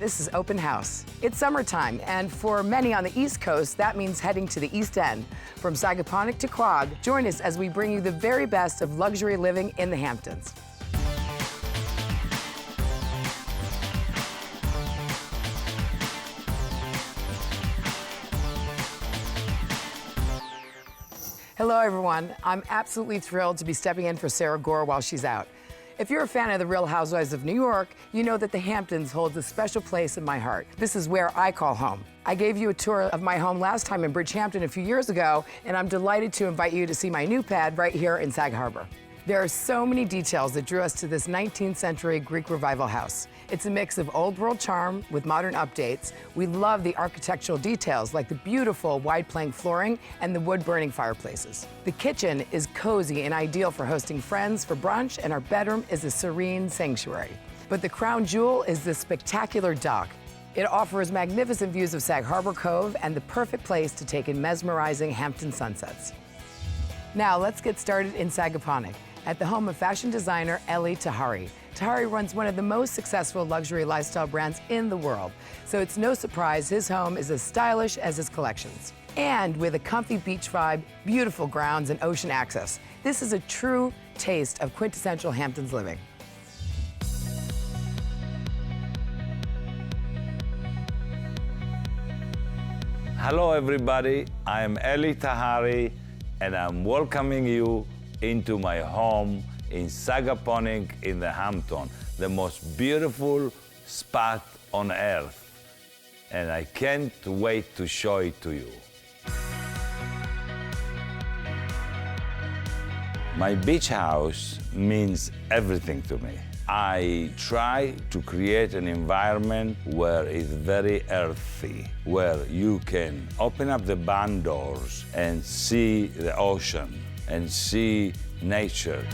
This is Open House. It's summertime, and for many on the East Coast, that means heading to the East End. From Sagaponack to Quogue, join us as we bring you the very best of luxury living in the Hamptons. Hello, everyone. I'm absolutely thrilled to be stepping in for Sarah Gore while she's out. If you're a fan of the Real Housewives of New York, you know that the Hamptons holds a special place in my heart. This is where I call home. I gave you a tour of my home last time in Bridgehampton a few years ago, and I'm delighted to invite you to see my new pad right here in Sag Harbor. There are so many details that drew us to this 19th century Greek Revival house. It's a mix of old world charm with modern updates. We love the architectural details like the beautiful wide plank flooring and the wood burning fireplaces. The kitchen is cozy and ideal for hosting friends for brunch, and our bedroom is a serene sanctuary. But the crown jewel is the spectacular dock. It offers magnificent views of Sag Harbor Cove and the perfect place to take in mesmerizing Hampton sunsets. Now let's get started in Sagaponack, at the home of fashion designer Elie Tahari. Tahari runs one of the most successful luxury lifestyle brands in the world, so it's no surprise his home is as stylish as his collections. And with a comfy beach vibe, beautiful grounds, and ocean access, this is a true taste of quintessential Hamptons living. Hello everybody, I'm Elie Tahari, and I'm welcoming you into my home in Sagaponack in the Hamptons, the most beautiful spot on earth. And I can't wait to show it to you. My beach house means everything to me. I try to create an environment where it's very earthy, where you can open up the barn doors and see the ocean and see nature.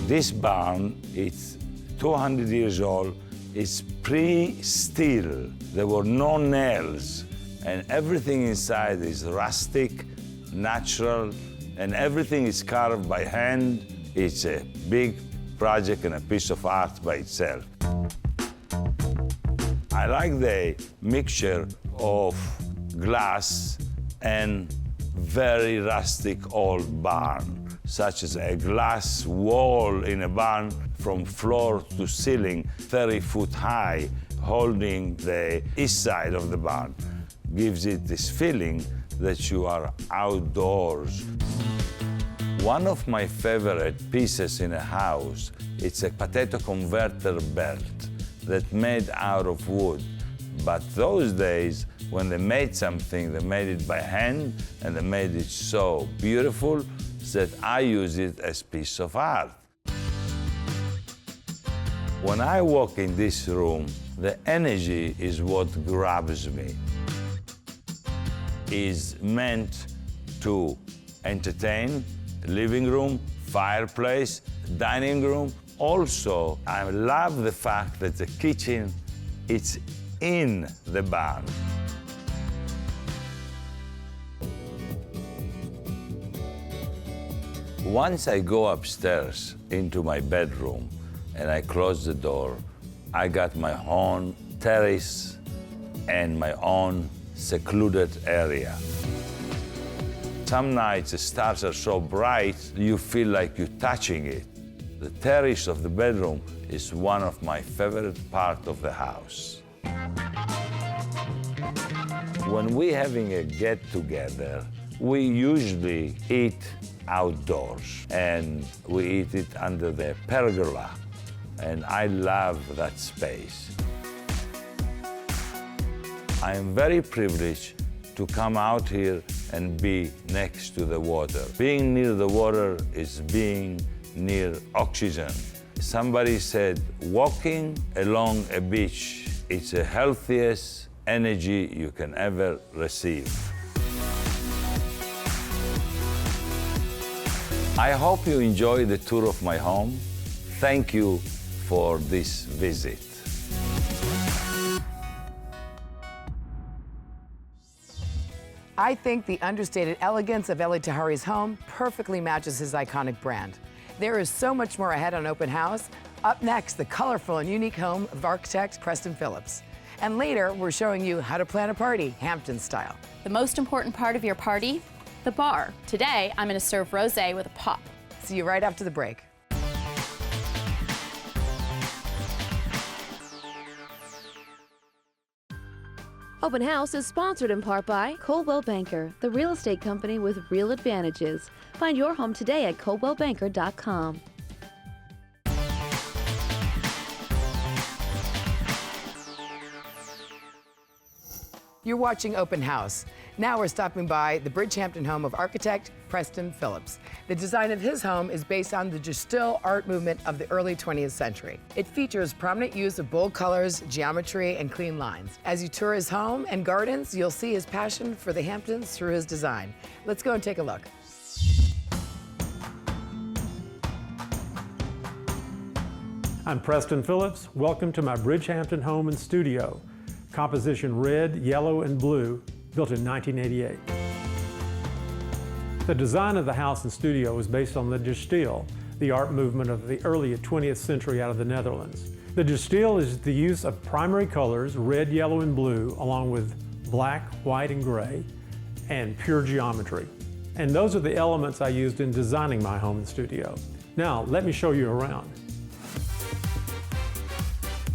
This barn, it's 200 years old. It's pre-steel. There were no nails, and everything inside is rustic, natural, and everything is carved by hand. It's a big project and a piece of art by itself. I like the mixture of glass and very rustic old barn, such as a glass wall in a barn from floor to ceiling, 30 foot high, holding the east side of the barn. Gives it this feeling that you are outdoors. One of my favorite pieces in a house, it's a potato converter belt that's made out of wood. But those days, when they made something, they made it by hand, and they made it so beautiful that I use it as a piece of art. When I walk in this room, the energy is what grabs me. It's meant to entertain, living room, fireplace, dining room. Also, I love the fact that the kitchen, it's in the barn. Once I go upstairs into my bedroom and I close the door, I got my own terrace and my own secluded area. Some nights the stars are so bright, you feel like you're touching it. The terrace of the bedroom is one of my favorite parts of the house. When we're having a get-together, we usually eat outdoors, and we eat it under the pergola, and I love that space. I am very privileged to come out here and be next to the water. Being near the water is being near oxygen. Somebody said, walking along a beach, it's the healthiest energy you can ever receive. I hope you enjoy the tour of my home. Thank you for this visit. I think the understated elegance of Elie Tahari's home perfectly matches his iconic brand. There is so much more ahead on Open House. Up next, the colorful and unique home of architect Preston Phillips. And later, we're showing you how to plan a party, Hamptons style. The most important part of your party, the bar. Today, I'm going to serve rosé with a pop. See you right after the break. Open House is sponsored in part by Coldwell Banker, the real estate company with real advantages. Find your home today at coldwellbanker.com. You're watching Open House. Now we're stopping by the Bridgehampton home of architect Preston Phillips. The design of his home is based on the Gestalt art movement of the early 20th century. It features prominent use of bold colors, geometry, and clean lines. As you tour his home and gardens, you'll see his passion for the Hamptons through his design. Let's go and take a look. I'm Preston Phillips. Welcome to my Bridgehampton home and studio. Composition red, yellow, and blue, built in 1988. The design of the house and studio was based on the Gestalt, the art movement of the early 20th century out of the Netherlands. The Gestalt is the use of primary colors, red, yellow, and blue, along with black, white, and gray, and pure geometry. And those are the elements I used in designing my home and studio. Now, let me show you around.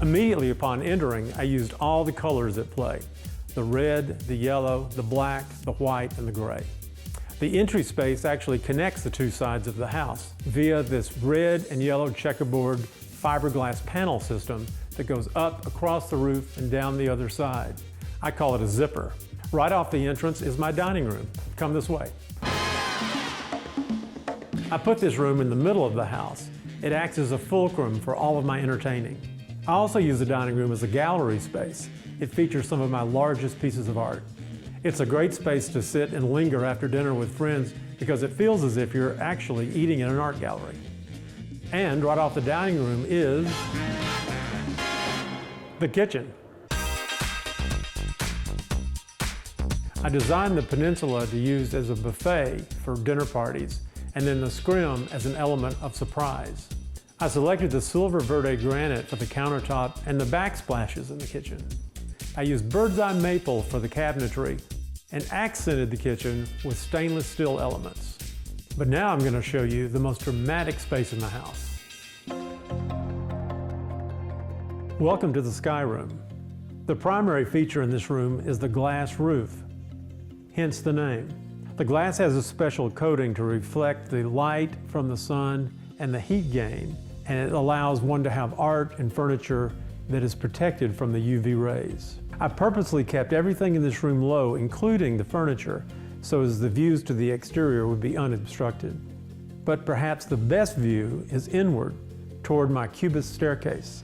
Immediately upon entering, I used all the colors at play: the red, the yellow, the black, the white, and the gray. The entry space actually connects the two sides of the house via this red and yellow checkerboard fiberglass panel system that goes up across the roof and down the other side. I call it a zipper. Right off the entrance is my dining room. Come this way. I put this room in the middle of the house. It acts as a fulcrum for all of my entertaining. I also use the dining room as a gallery space. It features some of my largest pieces of art. It's a great space to sit and linger after dinner with friends because it feels as if you're actually eating in an art gallery. And right off the dining room is the kitchen. I designed the peninsula to use as a buffet for dinner parties, and then the scrim as an element of surprise. I selected the silver verde granite for the countertop and the backsplashes in the kitchen. I used bird's eye maple for the cabinetry and accented the kitchen with stainless steel elements. But now I'm going to show you the most dramatic space in the house. Welcome to the sky room. The primary feature in this room is the glass roof, hence the name. The glass has a special coating to reflect the light from the sun and the heat gain, and it allows one to have art and furniture that is protected from the UV rays. I purposely kept everything in this room low, including the furniture, so as the views to the exterior would be unobstructed. But perhaps the best view is inward, toward my cubist staircase.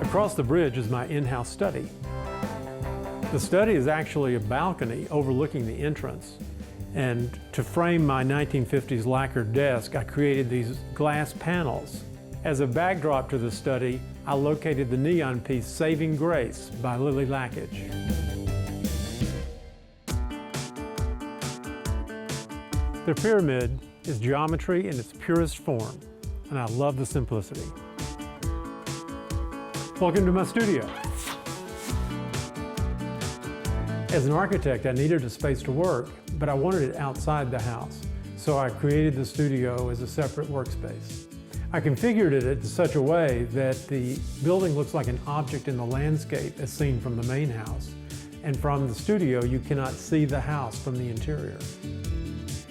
Across the bridge is my in-house study. The study is actually a balcony overlooking the entrance. And to frame my 1950s lacquered desk, I created these glass panels. As a backdrop to the study, I located the neon piece Saving Grace by Lily Lackage. The pyramid is geometry in its purest form, and I love the simplicity. Welcome to my studio. As an architect, I needed a space to work, but I wanted it outside the house, so I created the studio as a separate workspace. I configured it in such a way that the building looks like an object in the landscape as seen from the main house, and from the studio you cannot see the house from the interior.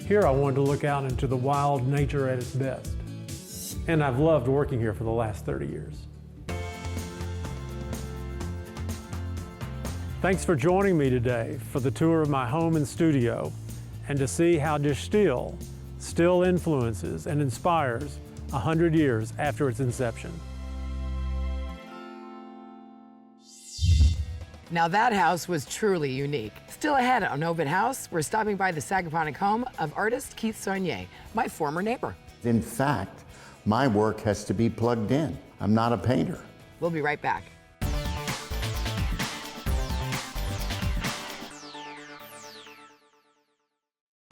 Here I wanted to look out into the wild nature at its best, and I've loved working here for the last 30 years. Thanks for joining me today for the tour of my home and studio, and to see how Gestalt still influences and inspires 100 years after its inception. Now that house was truly unique. Still ahead on Open House, we're stopping by the Sagaponic home of artist Keith Sonier, my former neighbor. In fact, my work has to be plugged in. I'm not a painter. We'll be right back.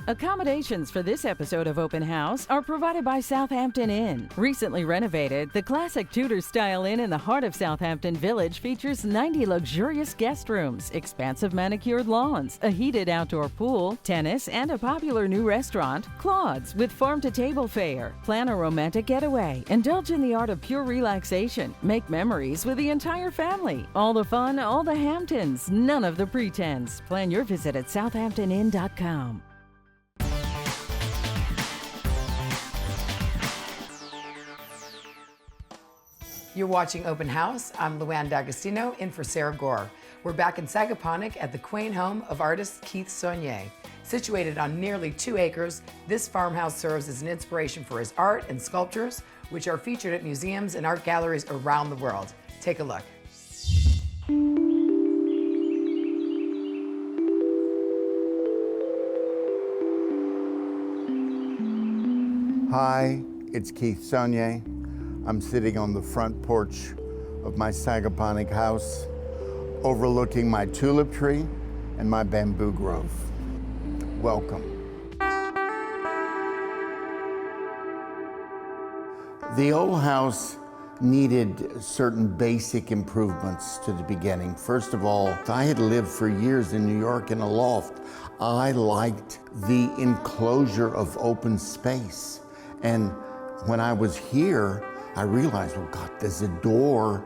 Accommodations for this episode of Open House are provided by Southampton Inn. Recently renovated, the classic Tudor-style inn in the heart of Southampton Village features 90 luxurious guest rooms, expansive manicured lawns, a heated outdoor pool, tennis, and a popular new restaurant, Claude's, with farm-to-table fare. Plan a romantic getaway. Indulge in the art of pure relaxation. Make memories with the entire family. All the fun, all the Hamptons, none of the pretense. Plan your visit at southamptonin.com. You're watching Open House. I'm Luann D'Agostino, in for Sarah Gore. We're back in Sagaponack at the quaint home of artist Keith Sonier. Situated on nearly 2 acres, this farmhouse serves as an inspiration for his art and sculptures, which are featured at museums and art galleries around the world. Take a look. Hi, it's Keith Sonier. I'm sitting on the front porch of my Sagaponack house, overlooking my tulip tree and my bamboo grove. Welcome. The old house needed certain basic improvements to the beginning. First of all, I had lived for years in New York in a loft. I liked the enclosure of open space. And when I was here, I realized, well, God, there's a door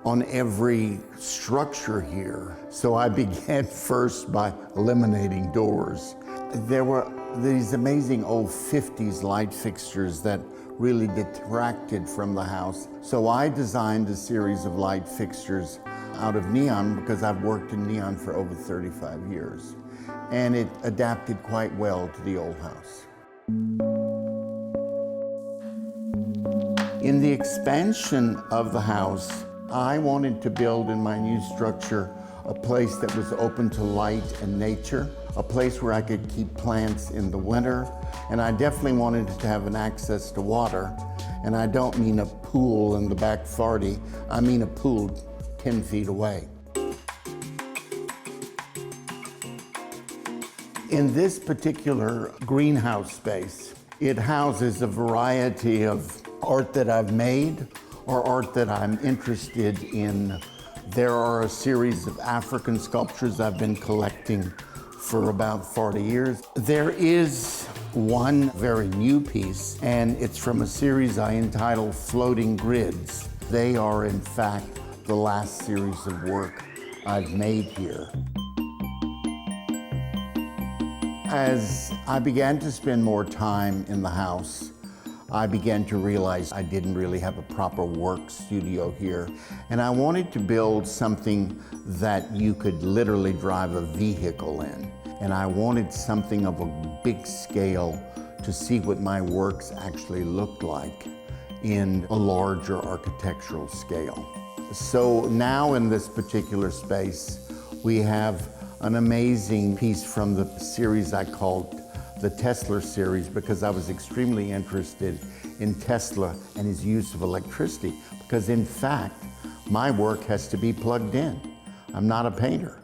on every structure here. So I began first by eliminating doors. There were these amazing old 50s light fixtures that really detracted from the house. So I designed a series of light fixtures out of neon because I've worked in neon for over 35 years. And it adapted quite well to the old house. In the expansion of the house, I wanted to build in my new structure a place that was open to light and nature, a place where I could keep plants in the winter, and I definitely wanted to have an access to water. And I don't mean a pool in the back 40, I mean a pool 10 feet away. In this particular greenhouse space, it houses a variety of art that I've made or art that I'm interested in. There are a series of African sculptures I've been collecting for about 40 years. There is one very new piece, and it's from a series I entitled Floating Grids. They are, in fact, the last series of work I've made here. As I began to spend more time in the house, I began to realize I didn't really have a proper work studio here. And I wanted to build something that you could literally drive a vehicle in. And I wanted something of a big scale to see what my works actually looked like in a larger architectural scale. So now in this particular space, we have an amazing piece from the series I called the Tesla series, because I was extremely interested in Tesla and his use of electricity, because in fact, my work has to be plugged in. I'm not a painter.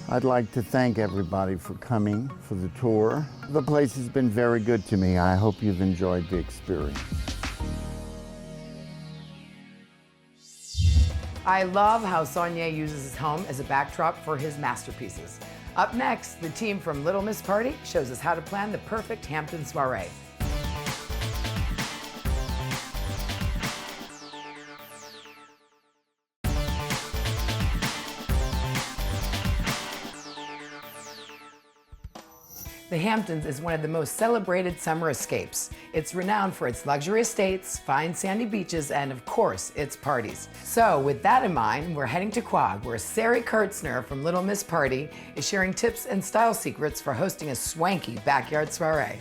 I'd like to thank everybody for coming for the tour. The place has been very good to me. I hope you've enjoyed the experience. I love how Sonier uses his home as a backdrop for his masterpieces. Up next, the team from Little Miss Party shows us how to plan the perfect Hampton soiree. The Hamptons is one of the most celebrated summer escapes. It's renowned for its luxury estates, fine sandy beaches, and of course, its parties. So with that in mind, we're heading to Quag, where Sari Kurtzner from Little Miss Party is sharing tips and style secrets for hosting a swanky backyard soiree.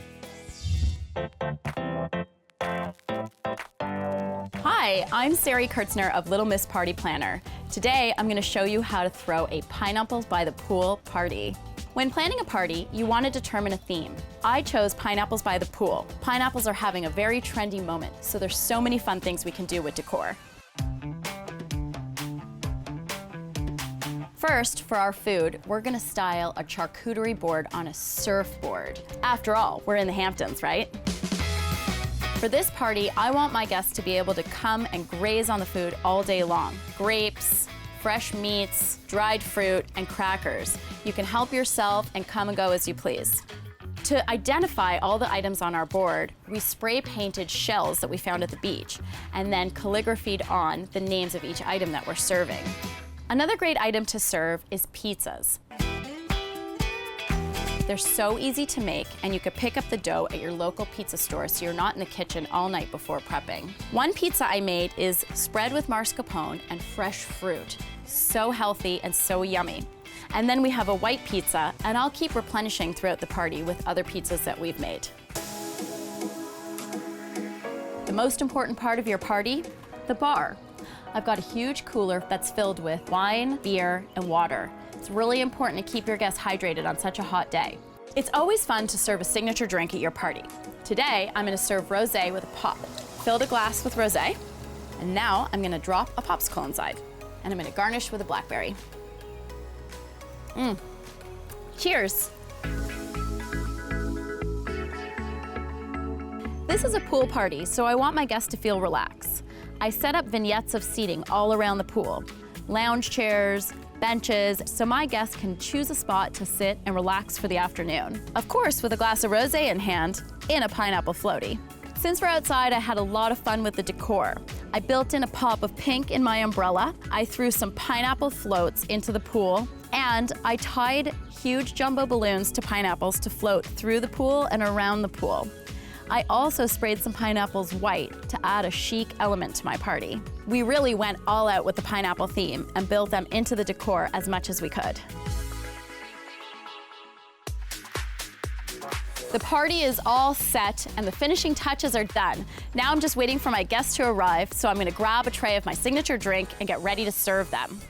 Hi, I'm Sari Kurtzner of Little Miss Party Planner. Today, I'm going to show you how to throw a pineapples by the pool party. When planning a party, you want to determine a theme. I chose pineapples by the pool. Pineapples are having a very trendy moment, so there's so many fun things we can do with decor. First, for our food, we're gonna style a charcuterie board on a surfboard. After all, we're in the Hamptons, right? For this party, I want my guests to be able to come and graze on the food all day long. Grapes, fresh meats, dried fruit, and crackers. You can help yourself and come and go as you please. To identify all the items on our board, we spray painted shells that we found at the beach, and then calligraphied on the names of each item that we're serving. Another great item to serve is pizzas. They're so easy to make, and you could pick up the dough at your local pizza store so you're not in the kitchen all night before prepping. One pizza I made is spread with mascarpone and fresh fruit. So healthy and so yummy. And then we have a white pizza, and I'll keep replenishing throughout the party with other pizzas that we've made. The most important part of your party, the bar. I've got a huge cooler that's filled with wine, beer, and water. It's really important to keep your guests hydrated on such a hot day. It's always fun to serve a signature drink at your party. Today, I'm gonna serve rosé with a pop. Filled a glass with rosé, and now I'm gonna drop a popsicle inside. And I'm gonna garnish with a blackberry. Cheers. This is a pool party, so I want my guests to feel relaxed. I set up vignettes of seating all around the pool. Lounge chairs, benches, so my guests can choose a spot to sit and relax for the afternoon. Of course, with a glass of rosé in hand, in a pineapple floaty. Since we're outside, I had a lot of fun with the decor. I built in a pop of pink in my umbrella. I threw some pineapple floats into the pool, and I tied huge jumbo balloons to pineapples to float through the pool and around the pool. I also sprayed some pineapples white to add a chic element to my party. We really went all out with the pineapple theme and built them into the decor as much as we could. The party is all set and the finishing touches are done. Now I'm just waiting for my guests to arrive, so I'm gonna grab a tray of my signature drink and get ready to serve them.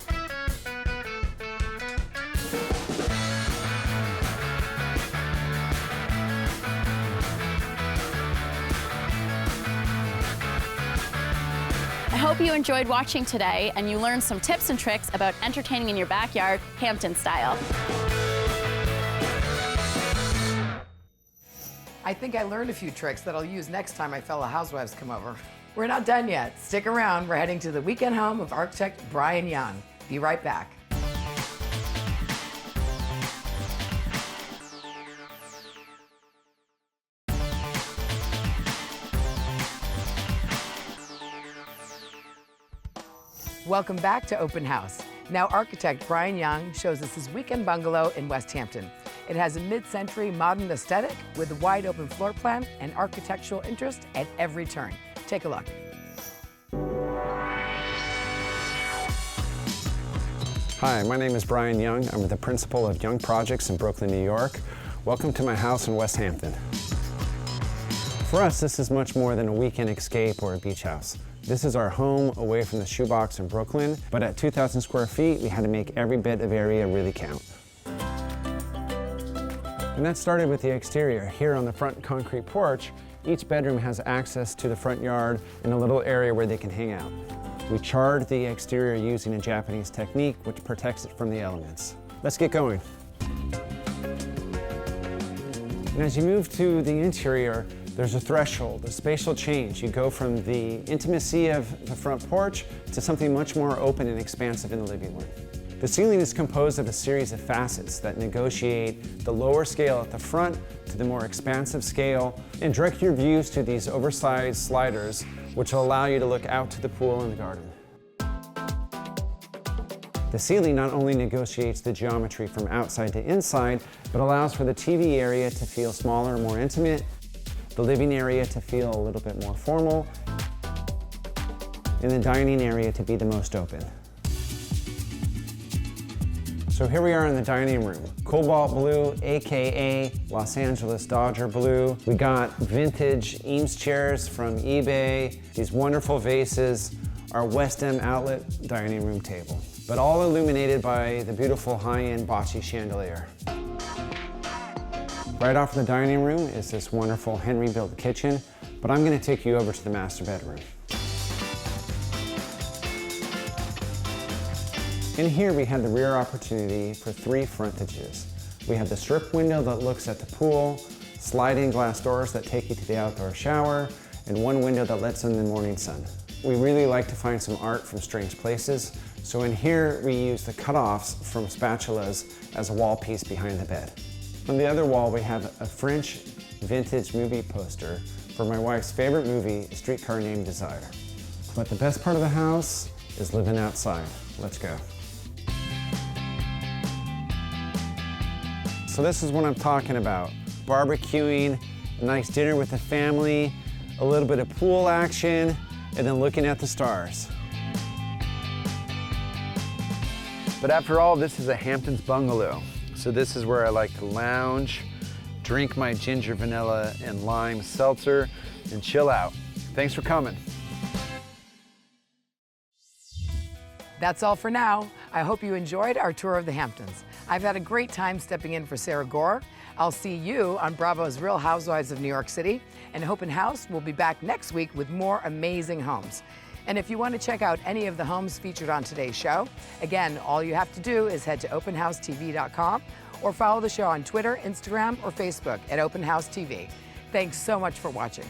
I hope you enjoyed watching today and you learned some tips and tricks about entertaining in your backyard, Hampton style. I think I learned a few tricks that I'll use next time my fellow housewives come over. We're not done yet. Stick around. We're heading to the weekend home of architect Brian Young. Be right back. Welcome back to Open House. Now architect Brian Young shows us his weekend bungalow in West Hampton. It has a mid-century modern aesthetic with a wide open floor plan and architectural interest at every turn. Take a look. Hi, my name is Brian Young. I'm the principal of Young Projects in Brooklyn, New York. Welcome to my house in West Hampton. For us, this is much more than a weekend escape or a beach house. This is our home away from the shoebox in Brooklyn, but at 2,000 square feet, we had to make every bit of area really count. And that started with the exterior. Here on the front concrete porch, each bedroom has access to the front yard and a little area where they can hang out. We charred the exterior using a Japanese technique which protects it from the elements. Let's get going. And as you move to the interior, there's a threshold, a spatial change. You go from the intimacy of the front porch to something much more open and expansive in the living room. The ceiling is composed of a series of facets that negotiate the lower scale at the front to the more expansive scale and direct your views to these oversized sliders, which will allow you to look out to the pool and the garden. The ceiling not only negotiates the geometry from outside to inside, but allows for the TV area to feel smaller and more intimate, the living area to feel a little bit more formal, and the dining area to be the most open. So here we are in the dining room. Cobalt blue, AKA Los Angeles Dodger blue. We got vintage Eames chairs from eBay, these wonderful vases, our West End outlet dining room table, but all illuminated by the beautiful high-end bocce chandelier. Right off the dining room is this wonderful Henry-built kitchen, but I'm gonna take you over to the master bedroom. In here we have the rear opportunity for 3 frontages. We have the strip window that looks at the pool, sliding glass doors that take you to the outdoor shower, and 1 window that lets in the morning sun. We really like to find some art from strange places, so in here we use the cutoffs from spatulas as a wall piece behind the bed. On the other wall we have a French vintage movie poster for my wife's favorite movie, A Streetcar Named Desire. But the best part of the house is living outside. Let's go. So this is what I'm talking about. Barbecuing, a nice dinner with the family, a little bit of pool action, and then looking at the stars. But after all, this is a Hamptons bungalow. So this is where I like to lounge, drink my ginger, vanilla, and lime seltzer, and chill out. Thanks for coming. That's all for now. I hope you enjoyed our tour of the Hamptons. I've had a great time stepping in for Sarah Gore. I'll see you on Bravo's Real Housewives of New York City, and Open House will be back next week with more amazing homes. And if you want to check out any of the homes featured on today's show, again, all you have to do is head to openhousetv.com or follow the show on Twitter, Instagram, or Facebook at Open House TV. Thanks so much for watching.